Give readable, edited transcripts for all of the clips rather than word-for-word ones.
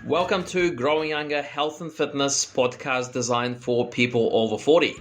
Welcome to Growing Younger Health and Fitness podcast designed for people over 40.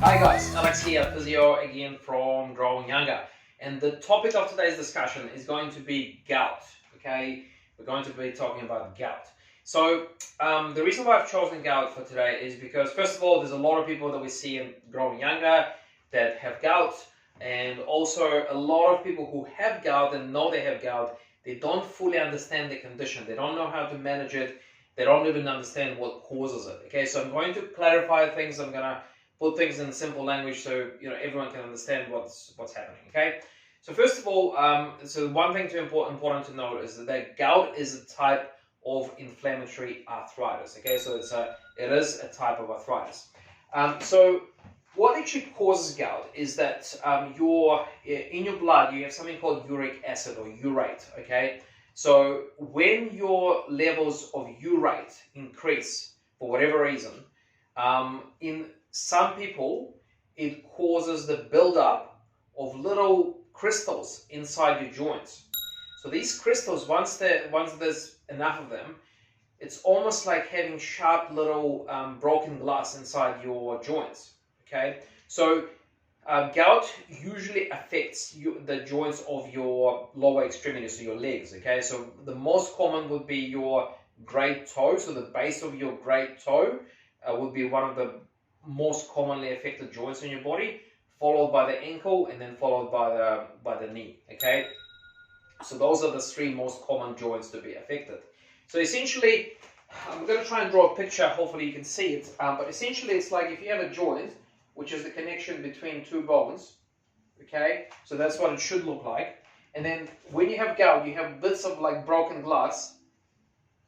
Hi guys, Alex here, physio again from Growing Younger. And the topic of today's discussion is going to be gout, okay? We're going to be talking about gout. So the reason why I've chosen gout for today is because, first of all, there's a lot of people that we see in Growing Younger that have gout, and also a lot of people who have gout and know they have gout, they don't fully understand the condition. They don't know how to manage it. They don't even understand what causes it. Okay, so I'm going to clarify things. I'm gonna put things in simple language so everyone can understand what's happening. Okay, so first of all, so one thing important to note is that gout is a type of inflammatory arthritis. Okay, so it is a type of arthritis. So what actually causes gout is that in your blood you have something called uric acid or urate. Okay, so when your levels of urate increase for whatever reason, in some people it causes the buildup of little crystals inside your joints. So these crystals, once there's enough of them, it's almost like having sharp little broken glass inside your joints. Okay, so gout usually affects the joints of your lower extremities, so your legs. Okay, so the most common would be your great toe. So the base of your great toe would be one of the most commonly affected joints in your body, followed by the ankle, and then followed by the knee. Okay. So those are the three most common joints to be affected. So essentially, I'm going to try and draw a picture, hopefully you can see it, but essentially it's like if you have a joint, which is the connection between two bones, okay, so that's what it should look like, and then when you have gout, you have bits of like broken glass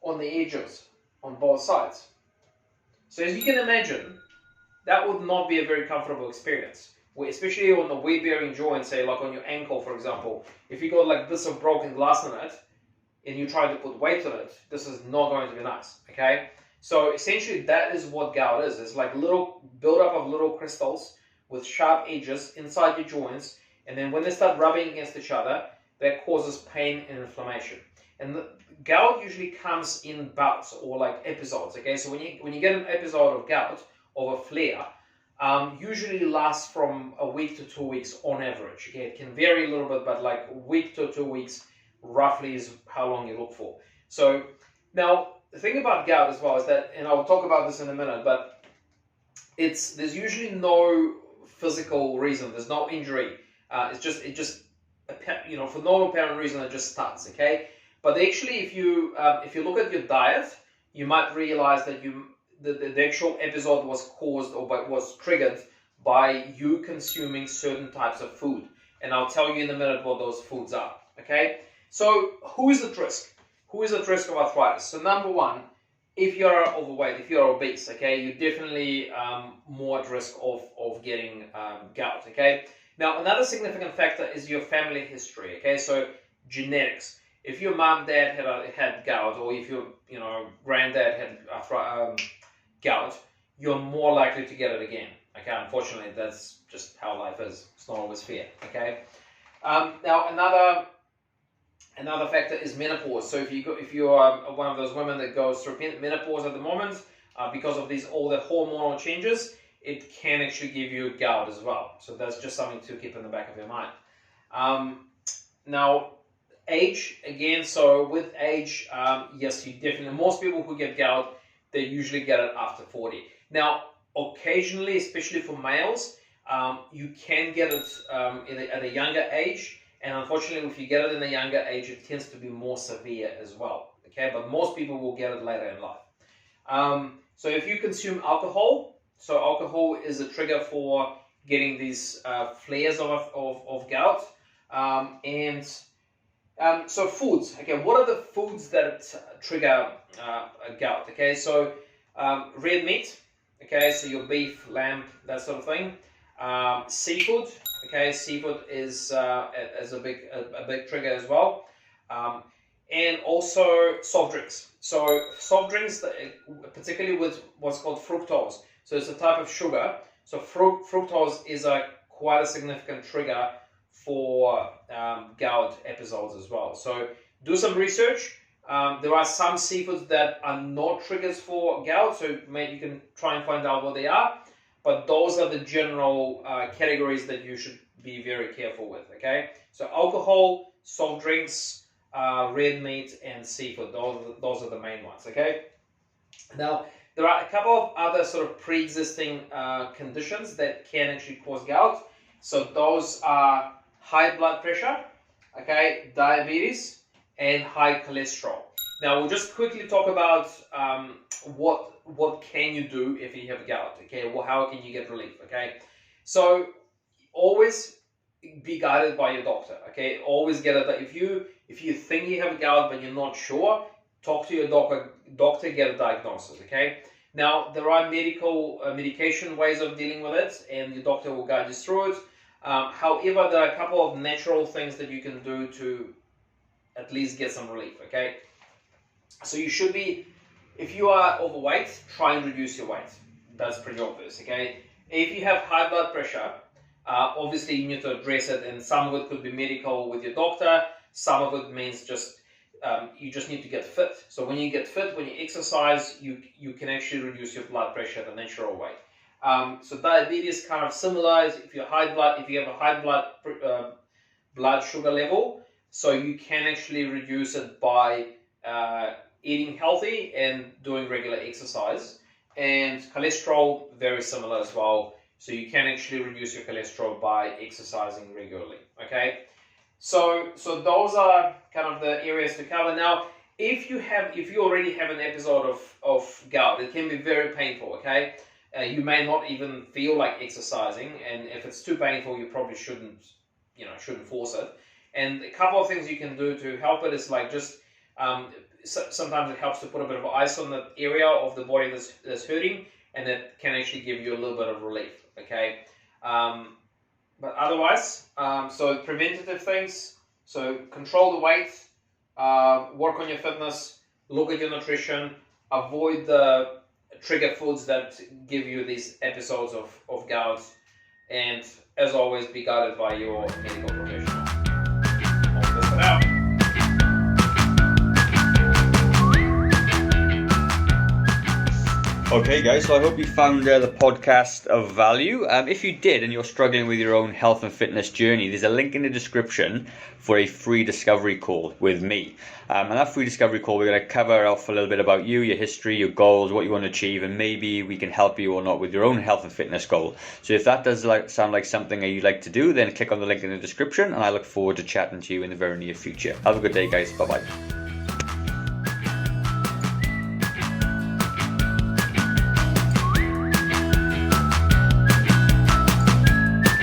on the edges, on both sides. So as you can imagine, that would not be a very comfortable experience. Especially on the weight-bearing joint, say like on your ankle, for example, if you got like this of broken glass in it, and you try to put weight on it, this is not going to be nice, okay? So essentially that is what gout is. It's like little buildup of little crystals with sharp edges inside your joints, and then when they start rubbing against each other, that causes pain and inflammation. And the gout usually comes in bouts or like episodes, okay? So when you get an episode of gout, or a flare, usually lasts from a week to 2 weeks on average. Okay, it can vary a little bit, but like a week to 2 weeks roughly is how long you look for. So now the thing about gout as well is that, and I'll talk about this in a minute, but there's usually no physical reason. There's no injury. It just for no apparent reason it just starts. Okay, but actually if you look at your diet, you might realize that the actual episode was caused or was triggered by you consuming certain types of food. And I'll tell you in a minute what those foods are, okay? So who is at risk? Who is at risk of arthritis? So number one, if you're overweight, if you're obese, okay, you're definitely more at risk of getting gout, okay? Now, another significant factor is your family history, okay? So genetics. If your mom, dad had gout, or if your granddad had gout, you're more likely to get it again. Okay, unfortunately, that's just how life is. It's not always fair. Okay. Now another factor is menopause. So if you're one of those women that goes through menopause at the moment, because of all the hormonal changes, it can actually give you gout as well. So that's just something to keep in the back of your mind. Now, age again. So with age, yes, you definitely. Most people who get gout, they usually get it after 40. Now, occasionally, especially for males, you can get it at a younger age. And unfortunately, if you get it in a younger age, it tends to be more severe as well. Okay, but most people will get it later in life. So if you consume alcohol, so alcohol is a trigger for getting these flares of gout. So foods, okay, what are the foods that trigger gout? Okay, so red meat, okay, so your beef, lamb, that sort of thing. Seafood, okay, seafood is a big trigger as well. And also soft drinks. So soft drinks, particularly with what's called fructose. So it's a type of sugar. So fructose is quite a significant trigger for gout episodes as well. So do some research. There are some seafoods that are not triggers for gout, so maybe you can try and find out what they are. But those are the general categories that you should be very careful with, okay? So alcohol, soft drinks, red meat, and seafood. Those are the main ones, okay? Now, there are a couple of other sort of pre-existing conditions that can actually cause gout. So those are high blood pressure, okay, diabetes, and high cholesterol. Now, we'll just quickly talk about what can you do if you have gout, okay? Well, how can you get relief, okay? So always be guided by your doctor, okay? Always get it. If you think you have gout but you're not sure, talk to your doctor, get a diagnosis, okay? Now, there are medication ways of dealing with it, and your doctor will guide you through it. However, there are a couple of natural things that you can do to at least get some relief, okay? So you should be, if you are overweight, try and reduce your weight. That's pretty obvious, okay? If you have high blood pressure, obviously you need to address it, and some of it could be medical with your doctor. Some of it means just you just need to get fit. So when you get fit, when you exercise, you can actually reduce your blood pressure the natural way. So diabetes kind of similar. If you have a high blood sugar level, so you can actually reduce it by eating healthy and doing regular exercise. And cholesterol, very similar as well. So you can actually reduce your cholesterol by exercising regularly, okay? So those are kind of the areas to cover. Now, if you already have an episode of gout, it can be very painful, okay? You may not even feel like exercising, and if it's too painful, you probably shouldn't force it. And a couple of things you can do to help it is like just sometimes it helps to put a bit of ice on the area of the body that's hurting, and that can actually give you a little bit of relief, okay? But otherwise, so preventative things, so control the weight, work on your fitness, look at your nutrition, avoid the trigger foods that give you these episodes of gout, and as always, be guided by your medical professional. All this for now. Okay guys, so I hope you found the podcast of value. If you did and you're struggling with your own health and fitness journey, there's a link in the description for a free discovery call with me. And that free discovery call, we're going to cover off a little bit about you, your history, your goals, what you want to achieve, and maybe we can help you or not with your own health and fitness goal. So if that does sound like something that you'd like to do, then click on the link in the description, and I look forward to chatting to you in the very near future. Have a good day guys, bye bye.